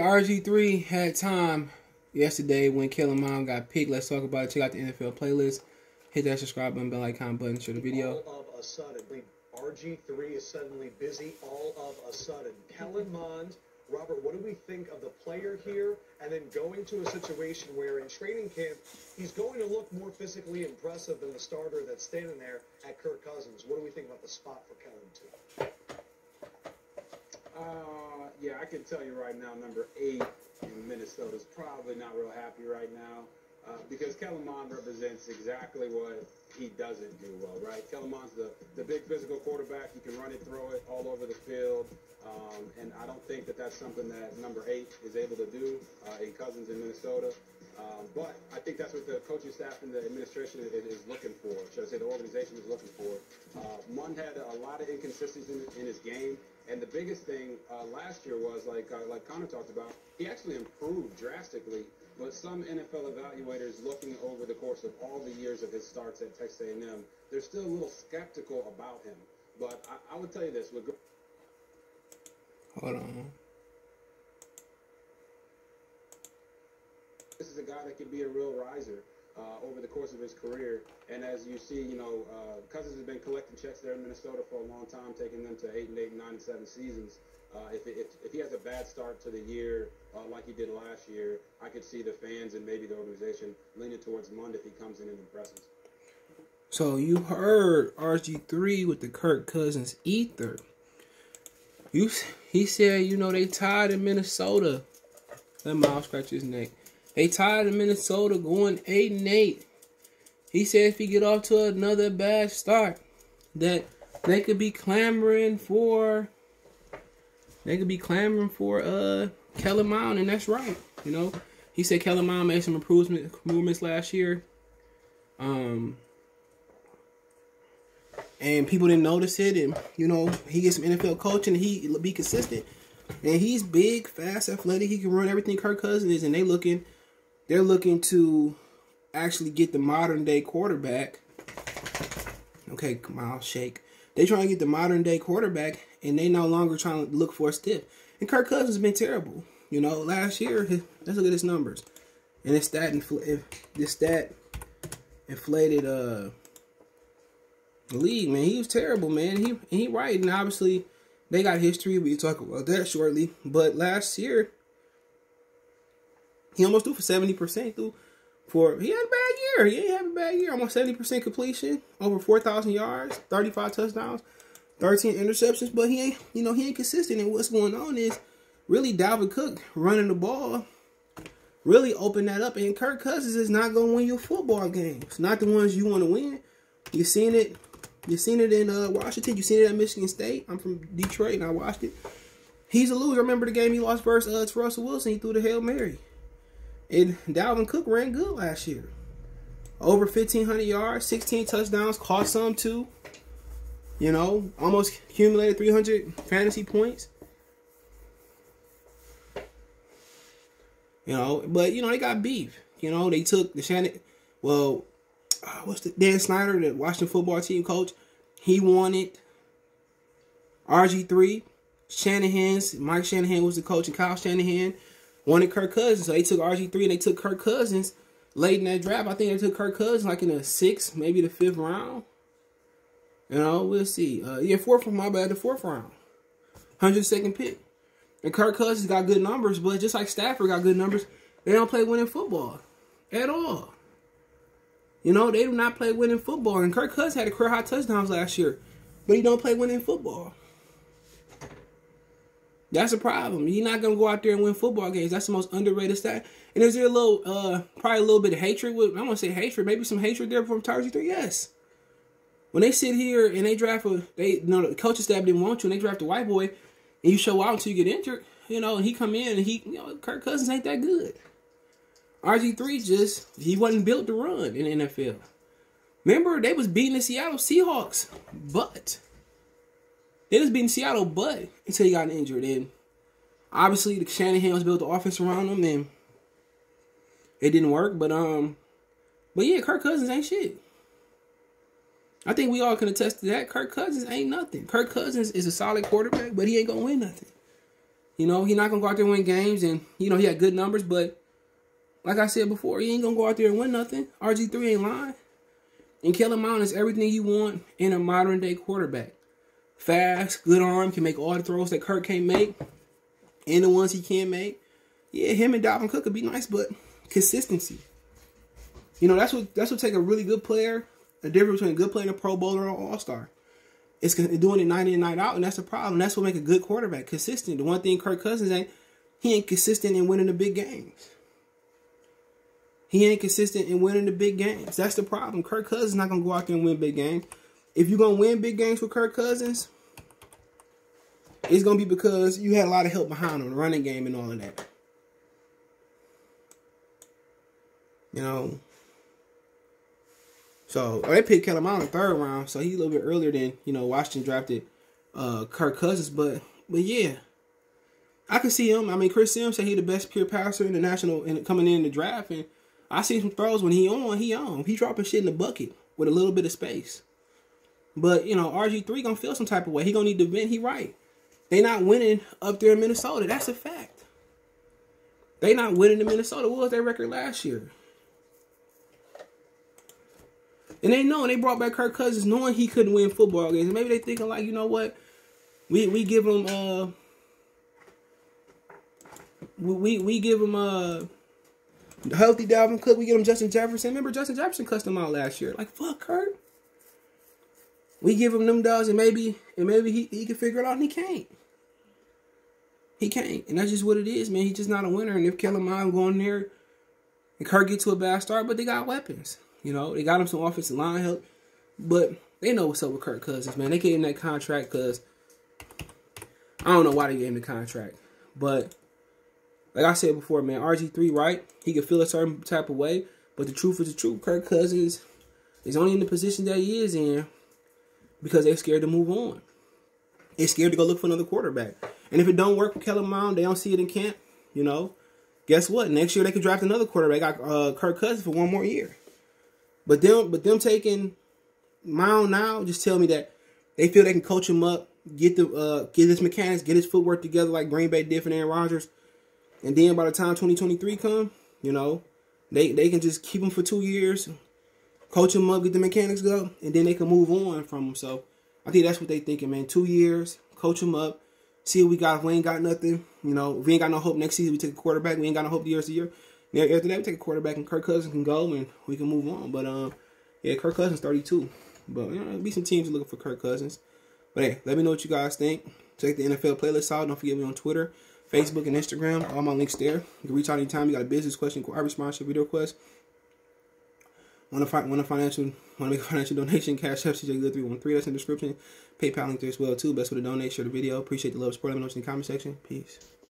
RG3 had time yesterday when Kellen Mond got picked. Let's talk about it. Check out the NFL playlist. Hit that subscribe button, bell icon button, share the video. All of a sudden, RG3 is suddenly busy all of a sudden. Kellen Mond, Robert, what do we think of the player here? And then going to a situation where in training camp, he's going to look more physically impressive than the starter that's standing there at Kirk Cousins. What do we think about the spot for Kellen, too? Yeah, I can tell you right now, number 8 in Minnesota is probably not real happy right now because Kellen Mond represents exactly what he doesn't do well, right? Kellen Mond's the big physical quarterback. He can run it, throw it all over the field, and I don't think that that's something that number 8 is able to do in Cousins in Minnesota. But I think that's what the coaching staff and the administration is looking for. Should I say the organization is looking for? Mond had a lot of inconsistencies in his game. And the biggest thing last year was, like Connor talked about, he actually improved drastically. But some NFL evaluators looking over the course of all the years of his starts at Texas A&M, they're still a little skeptical about him. But I would tell you this. Hold on. This is a guy that could be a real riser over the course of his career. And as you see, Cousins has been collecting checks there in Minnesota for a long time, taking them to 8-8, 9-7 seasons. If he has a bad start to the year like he did last year, I could see the fans and maybe the organization leaning towards Mond if he comes in and impresses. So you heard RG3 with the Kirk Cousins ether. He said, they tied in Minnesota. Let Miles scratch his neck. They tied in Minnesota going 8-8. He said if he get off to another bad start, that they could be clamoring for Kellen Mond, and that's right. He said Kellen Mond made some improvements last year. And people didn't notice it, and he gets some NFL coaching, and he be consistent. And he's big, fast, athletic. He can run everything Kirk Cousins is, and they're looking to actually get the modern day quarterback. Okay, Miles, shake. They trying to get the modern day quarterback, and they no longer trying to look for a stiff. And Kirk Cousins has been terrible. Last year, let's look at his numbers. And this stat inflated the league, man. He was terrible, man. He right, and obviously they got history. We'll talk about that shortly. But last year, he almost threw for 70% he had a bad year. He ain't have a bad year. Almost 70% completion, over 4,000 yards, 35 touchdowns, 13 interceptions. But he ain't consistent. And what's going on is really Dalvin Cook running the ball really opened that up. And Kirk Cousins is not going to win your football games. Not the ones you want to win. You seen it. You seen it in Washington. You seen it at Michigan State. I'm from Detroit and I watched it. He's a loser. I remember the game he lost versus to Russell Wilson. He threw the Hail Mary. And Dalvin Cook ran good last year. Over 1,500 yards, 16 touchdowns, caught some too. Almost accumulated 300 fantasy points. But they got beef. They took the Shannon. Well, Dan Snyder, the Washington football team coach. He wanted RG3. Mike Shanahan was the coach, and Kyle Shanahan wanted Kirk Cousins. So they took RG3 and they took Kirk Cousins late in that draft. I think they took Kirk Cousins like in the 6th, maybe the 5th round. We'll see. The 4th round. 102nd pick. And Kirk Cousins got good numbers, but just like Stafford got good numbers, they don't play winning football at all. They do not play winning football. And Kirk Cousins had a career high touchdowns last year, but he don't play winning football. That's a problem. You're not going to go out there and win football games. That's the most underrated stat. And is there probably a little bit of hatred with, I want to say hatred, maybe some hatred there from RG3? Yes. When they sit here and they draft the coaching staff didn't want you, and they draft a white boy, and you show out until you get injured, and he come in and Kirk Cousins ain't that good. RG3 he wasn't built to run in the NFL. Remember, they was beating the Seattle Seahawks, but they was beating Seattle, but until he got injured. And obviously, the Shanahan was built the offense around him, and it didn't work. But yeah, Kirk Cousins ain't shit. I think we all can attest to that. Kirk Cousins ain't nothing. Kirk Cousins is a solid quarterback, but he ain't gonna win nothing. You know, he's not going to go out there and win games. And, you know, he had good numbers. But like I said before, he ain't going to go out there and win nothing. RG3 ain't lying. And Kellen Mond is everything you want in a modern-day quarterback. Fast, good arm, can make all the throws that Kirk can't make. And the ones he can't make. Yeah, him and Dalvin Cook would be nice, but consistency. You know, that's what take a really good player, the difference between a good player and a Pro Bowler or All-Star. It's doing it night in, night out, and that's the problem. That's what makes a good quarterback, consistent. The one thing Kirk Cousins ain't, he ain't consistent in winning the big games. He ain't consistent in winning the big games. That's the problem. Kirk Cousins is not going to go out there and win big games. If you're going to win big games with Kirk Cousins, it's going to be because you had a lot of help behind him, the running game and all of that. You know. So, they picked Kellen Mond in the 3rd round, so he's a little bit earlier than, you know, Washington drafted Kirk Cousins. But yeah, I can see him. I mean, Chris Sims said he's the best pure passer in the national and coming in the draft. And I see some throws when he on. He dropping shit in the bucket with a little bit of space. But, you know, RG3 going to feel some type of way. He going to need to vent. He right. They not winning up there in Minnesota. That's a fact. They not winning in Minnesota. What was their record last year? And they brought back Kirk Cousins knowing he couldn't win football games. And maybe they thinking like, you know what? We give him we give him healthy Dalvin Cook. We give him Justin Jefferson. Remember Justin Jefferson cussed him out last year. Like, fuck Kirk. We give him them dogs and maybe he can figure it out, and he can't. He can't. And that's just what it is, man. He's just not a winner. And if Kellen Mond going there and Kirk get to a bad start, but they got weapons. You know, they got him some offensive line help. But they know what's up with Kirk Cousins, man. They gave him that contract because I don't know why they gave him the contract. But like I said before, man, RG3, right? He can feel a certain type of way. But the truth is the truth. Kirk Cousins is only in the position that he is in because they're scared to move on. They're scared to go look for another quarterback. And if it don't work with Kellen Mond, they don't see it in camp, you know, guess what? Next year they could draft another quarterback, Kirk Cousins, for one more year. But them taking Mond now just tell me that they feel they can coach him up, get his mechanics, get his footwork together like Green Bay did for Aaron Rodgers. And then by the time 2023 come, you know, they can just keep him for 2 years, coach him up, get the mechanics go, and then they can move on from him. So I think that's what they thinking, man. 2 years, coach him up, see what we got. If we ain't got nothing, you know, if we ain't got no hope next season, we take a quarterback. We ain't got no hope the years to year. After that, we take a quarterback and Kirk Cousins can go and we can move on. But, yeah, Kirk Cousins 32. But, you know, there'll be some teams looking for Kirk Cousins. But, hey, let me know what you guys think. Check the NFL playlist out. Don't forget me on Twitter, Facebook, and Instagram. All my links there. You can reach out anytime. You got a business question, inquiry, sponsorship, video request. Want to make a financial donation, Cash App, CJ313. That's in the description. PayPal link there as well, too. Best way to donate. Share the video. Appreciate the love, support. Let me know in the comment section. Peace.